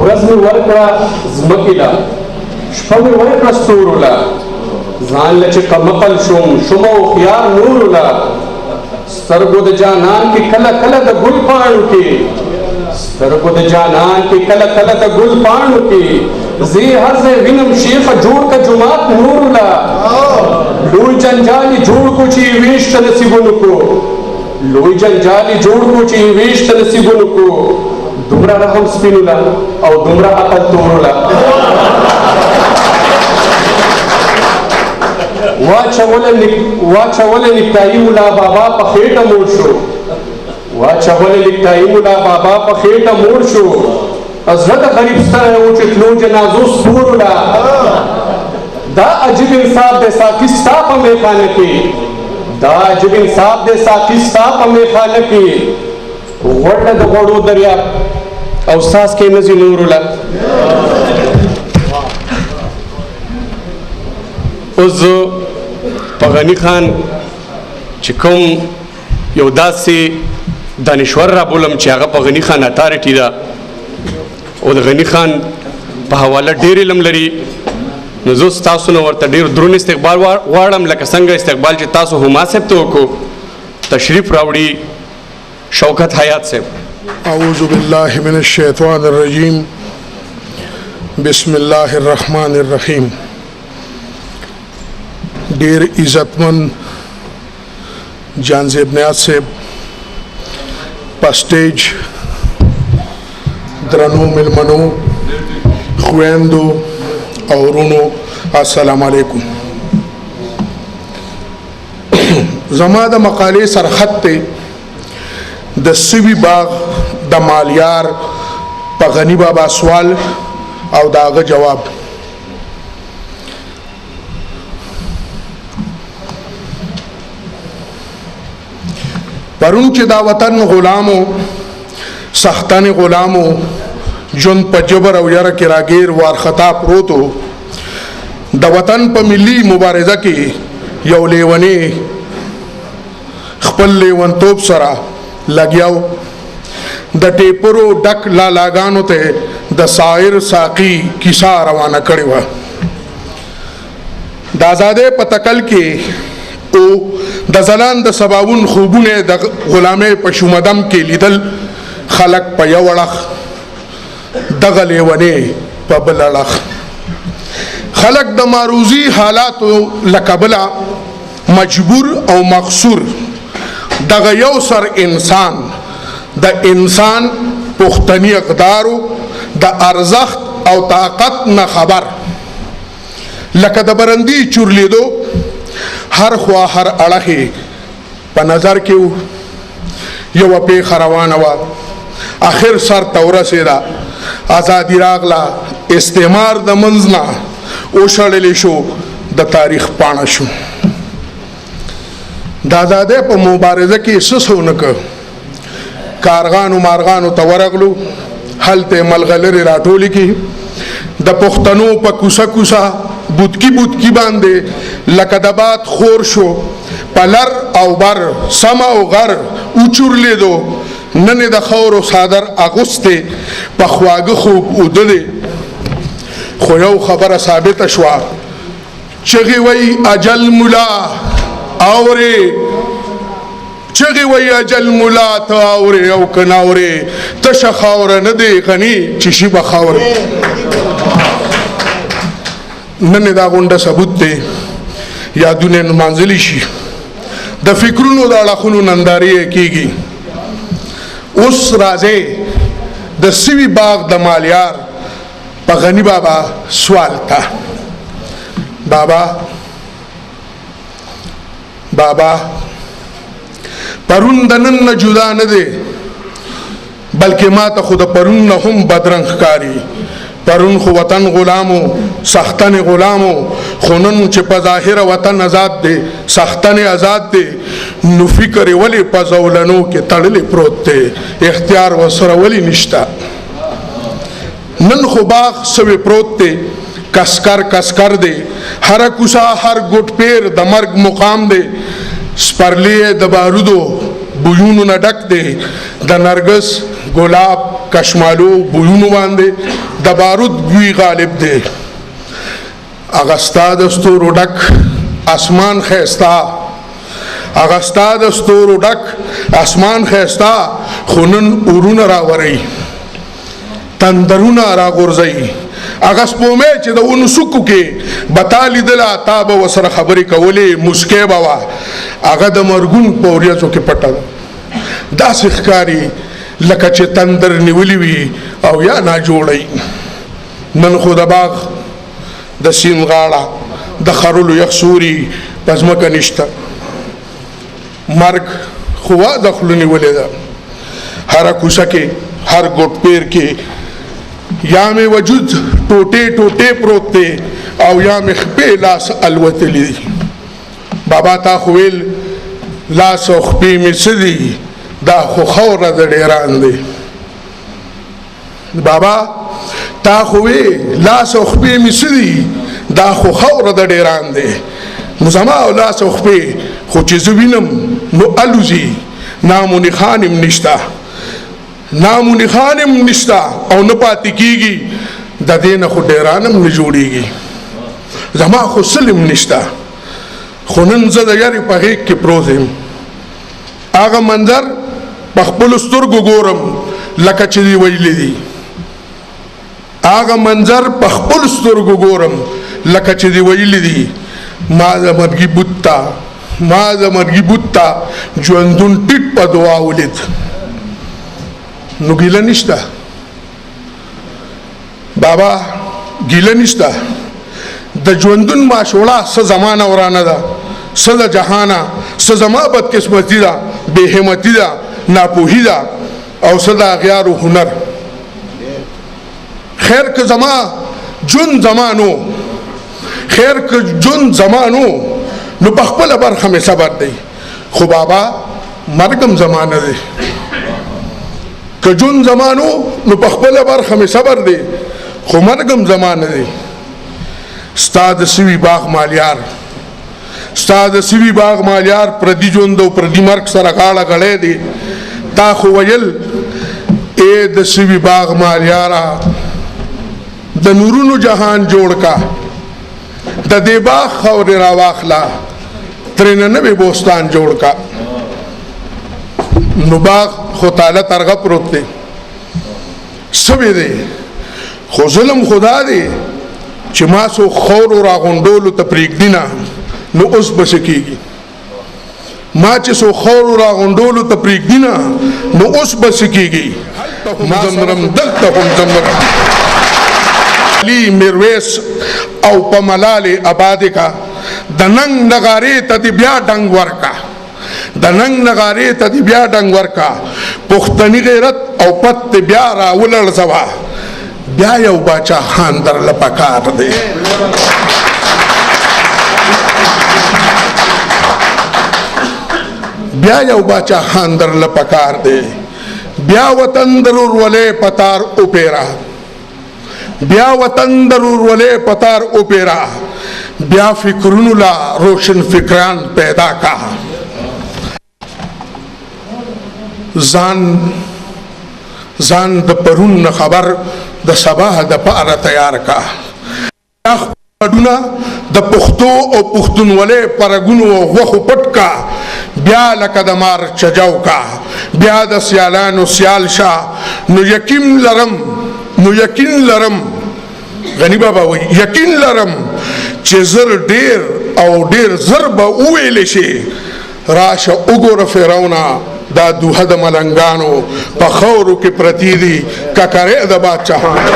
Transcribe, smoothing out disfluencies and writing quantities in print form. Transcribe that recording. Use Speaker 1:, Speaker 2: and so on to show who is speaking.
Speaker 1: ورځ مې ورکړه ځمکې له شپه مې ورکړه ستورو له ځان له چې کمقل شوم هوښیار نورو له سترګو د جانان کې کله کله د ګل پاڼو کې سترګو د جانان کې کله کله د ګل پاڼو کې زه هر ځای وینم شیخه جوړ که جومات نورو له لوی جنجال یې جوړ کو چې یې ویشته نصیبونو کو لوی جنجال یې جوړ کو چې یې ویشته نصیبونو کو دومره رحم سپینو له او دومره عقل تورو له واچوله نیکتایي ملا بابا په خېټه موړ شو واچوله نیکتایي ملا بابا په خېټه موړ شو زړه د غریب ستړی و چې تلو جنازو سپورو له دا عجیب انصاف دی ساقي ستا په میخانه کې دا عجیب انصاف دی ساقي ستا په میخانه کې غوړه د غوړو دریاب او ساس کې نزي نورو له اوس په غني خان چې کوم یو داسې دانشور را بولم چې هغه په غني خان اتارټي ده او د غني خان په حواله ډېر علم لري نو زه ستاسو نه ورته ډېر دروند استقبال غواړم لکه څنګه استقبال چې تاسو هما صاحب ته وکړو تشریف راوړي شوکت حیات صاحب
Speaker 2: اعوذ باللہ من الشیطان الرجیم بسم اللہ الرحمن الرحیم ډیر عزتمن جان زیب نیاز صاحب په سټیج درنو ملمنو خویندو او ورونو السلام علیکم زما د مقالې سرخط ته د سوي باغ د مالیار په غنی بابا سوال او داغه جواب پرون چې دا وطن غلامو سختن غلامو جون په جبر او یره کې راګیر وارخطا پروتو د وطن په ملي مبارزه کې یو لیونی خپل لیونتوب سره لګیاو د ټیپرو ډک لالاګانو ته د سایر ساقي کیسه روانه کړې وه د آزادۍ په تکل کې او د ځلان د سباوون خوبونه د غلامۍ په شومدم کې لیدل خلک په یو اړخ دغه لیونې په بل اړخ خلک د معروضي حالاتو له کبله مجبور او مقصور دغه یو سر انسان د انسان پختنی اقدارو د ارزښت او طاقت نه خبر لکه د برندي چورلیدو هر خوا هر اړخې په نظر کې یو پیښه روانه وه اخر سر ته ورسېده ازادي راغله استعمار د منځ نه وشړلی شو د تاریخ پاڼه شو د آزادۍ په مبارزه کې څه څه ونه کړ کارغانو مارغانو ته ورغلو هلته ملغلرې راټولې کړي د پښتنو په کوڅه کوڅه بوتکی باندې لکه د باد خور شو پلر او بر سم او غر اوچورلیدو نن د خور او صادر اغوسته په خواږه خوب ودلې خو یو خبره ثابته شوه چغې وی اجل مولا اورې چغې وی اجل مولا ته اورې او که نه اورې تشه خاوره نه دی غني چې شي به خاورې نن دا غونډه ثبوت دی یادونه نمانځلی شي د فکرونو د اړخونو نندارې کېږي اوس راځئ د سوي باغ د مالیار په غني بابا سوال ته بابا پرون د نن نه جدا نه دی بلکې ما ته خو د پرون نه هم بدرنګ ښکاري پرون خو وطن غلامو سختن غلامو خو نن چې په ظاهره وطن آزاد دی سختن آزاد دی نو فکر یې ولې په زولنو کې تړلی پروت دی اختیار ورسره ولې نشته نن خو باغ سوی پروت دی کسکر دی هر کوڅه هر ګوټ پیر د مرګ مقام دی سپرلی د بارودو بویونو نه ډک دی د نرګس ګلاب کشمالو بویونو باندې د بارود بوی غالب دی هغه ستا د ستورو ډک اسمان ښایسته هغه ستا د ستورو ډک اسمان ښایسته خو نن اورونه راورئ تندرونه راغورځئ هغه سپومې چې د ونو څوکو کې به تا لیدله تا به ورسره خبرې کولې مسکۍ به وه هغه د مرګون په وریځو کې پټه ده داسې ښکاري لکه چې تندر نیولي وي او یا ناجوړی نن خو د باغ د سیند غاړه د خرلو یخ سوري په ځمکه نشته مرګ خو د خولو نیولې ده هره کوڅه کې هر ګوټ پیر کې یا مې وجود ټوټې ټوټې پروت دی او یا مې خپې لاس الوتلی دي بابا تا خو ویل لاس او خپې مې څه دي دا خو خوره د ډیران دی بابا تا خو وی لاس او خپې مې څه دي دا خو خوره د ډیران دی نو زما او لاس او خپې خو چې زه وینم نو الوزي نام و نښان هم نشته نام و نښان هم نشته او نه پاتې کېږي د دې نه خو ډیران هم نه جوړېږي زما خو سل هم نشته خو نن زه د یارې په غېږ کې پروت یم هغه منظر په خپلو سترګو ګورم لکه چې دې ویلي دي هغه منظر په خپلو سترګو ګورم لکه چې دې ویلي دي ما د مرګي بوت ته ما د مرګي بوت ته ژوندون ټیټ په دعا ولید نو ګیله نشته بابا ګیله نشته د ژوندون ماشوړه څه زمانه ورانه ده څه د جهانه څه زما بدقسمتي ده بې همتي ده ناپوهي ده او څه د اغیارو هنر خیر که زما جون زمانو خیر که جون زمانو نو په خپله برخه مې صبر دی خو بابا مرګم زمانه دی که جون زمانو نو په خپله برخه مې صبر دی خو مرګم زمانه دی ستا د سوي باغ مالیار ستا د سوي باغ مالیار پردي ژوند او پردي مرګ سره غاړه غړی دی تا خو ویل ای د سوي باغ مالیاره د نورونو جهان جوړ کا د دې باغ خاورې راواخله ترېنه نوی بوستان جوړ کا نو باغ خو تاله ترغه پروت دی سوی دی خو ظلم خدا دی چې ما څو خورو راغونډولو ته پرېږدي نه نو اوس به څه کېږي ما چې څو خورو راغونډولو ته پرېږدي نه نو اوس به څه کېږي ما زمرم دلته هم زمرم علی میرویس او په ملالې آباد کا د ننګ نغارې ته دې بیا ډنګ ورکا د ننګ نغارې ته دې بیا ډنګ ورکا پښتني غیرت او پت بیا راولړځوه بیا یو باچا خان درله پکار دی بیا یو باچا خان درله پکار دی بیا وطن درور ولې پتار اوپیرا بیا وطن درور ولې پتار اوپیرا بیا فکرونو لا روشن فکران پیدا کا ځان د پرون خبر د سبا د پاره تیار کا د پښتو او پښتونولۍ پرګونو او غوښو پټ کا بیا لکه د مار چجاو کا بیا د سیالانو سیال شاه نو یقین لرم غنی بابا وی یقین لرم چې زر ډیر او ډیر زر به وویل شي راشه وګوره فرعونه دا دوه د ملنګانو په خورو کې پرتی دي ککرې د بادشاهانو